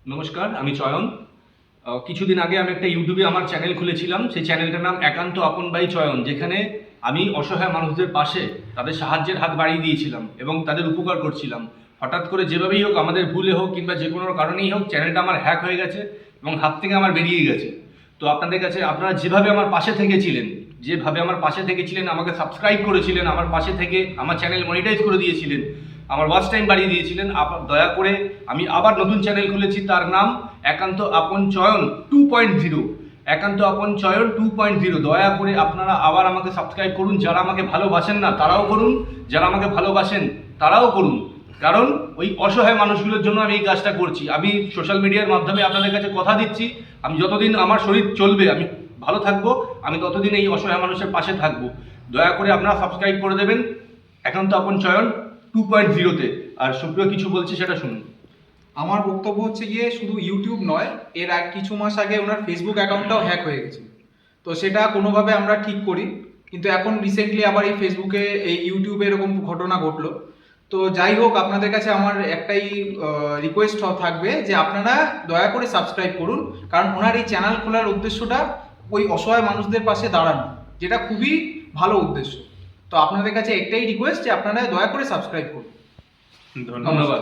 নমস্কার, আমি চয়ন। কিছুদিন আগে আমি একটা ইউটিউবে আমার চ্যানেল খুলেছিলাম। সেই চ্যানেলটার নাম একান্ত আপন বাই চয়ন, যেখানে আমি অসহায় মানুষদের পাশে তাদের সাহায্যের হাত বাড়িয়ে দিয়েছিলাম এবং তাদের উপকার করছিলাম। হঠাৎ করে যেভাবেই হোক, আমাদের ভুলে হোক কিংবা যে কোনো কারণেই হোক, চ্যানেলটা আমার হ্যাক হয়ে গেছে এবং হাত থেকে আমার বেরিয়ে গেছে। তো আপনাদের কাছে আপনারা যেভাবে আমার পাশে থেকেছিলেন, আমাকে সাবস্ক্রাইব করেছিলেন, আমার পাশে থেকে আমার চ্যানেল মনিটাইজ করে দিয়েছিলেন, আমার ওয়াচ টাইম বাড়িয়ে দিয়েছিলেন, দয়া করে আমি আবার নতুন চ্যানেল খুলেছি, তার নাম একান্ত আপন চয়ন 2.0। একান্ত আপন চয়ন 2.0। দয়া করে আপনারা আবার আমাকে সাবস্ক্রাইব করুন। যারা আমাকে ভালোবাসেন না তারাও করুন, যারা আমাকে ভালোবাসেন তারাও করুন। কারণ ওই অসহায় মানুষগুলোর জন্য আমি এই কাজটা করছি। আমি সোশ্যাল মিডিয়ার মাধ্যমে আপনাদের কাছে কথা দিচ্ছি, আমি যতদিন আমার শরীর চলবে, আমি ভালো থাকবো, আমি ততদিন এই অসহায় মানুষের পাশে থাকবো। দয়া করে আপনারা সাবস্ক্রাইব করে দেবেন একান্ত আপন চয়ন 2.0-তে। আর সুপ্রিয় কিছু বলছি, সেটা শুনুন। আমার বক্তব্য হচ্ছে গিয়ে শুধু ইউটিউব নয়, এর কিছু মাস আগে ওনার ফেসবুক অ্যাকাউন্টটাও হ্যাক হয়ে গেছে। তো সেটা কোনোভাবে আমরা ঠিক করি, কিন্তু এখন রিসেন্টলি আবার এই ফেসবুকে এই ইউটিউবে এরকম ঘটনা ঘটলো। তো যাই হোক, আপনাদের কাছে আমার একটাই রিকোয়েস্ট থাকবে যে আপনারা দয়া করে সাবস্ক্রাইব করুন, কারণ ওনার এই চ্যানেল খোলার উদ্দেশ্যটা ওই অসহায় মানুষদের পাশে দাঁড়ানো, যেটা খুবই ভালো উদ্দেশ্য। তো আপনাদের কাছে একটাই রিকোয়েস্ট যে আপনারা দয়া করে সাবস্ক্রাইব করুন। ধন্যবাদ।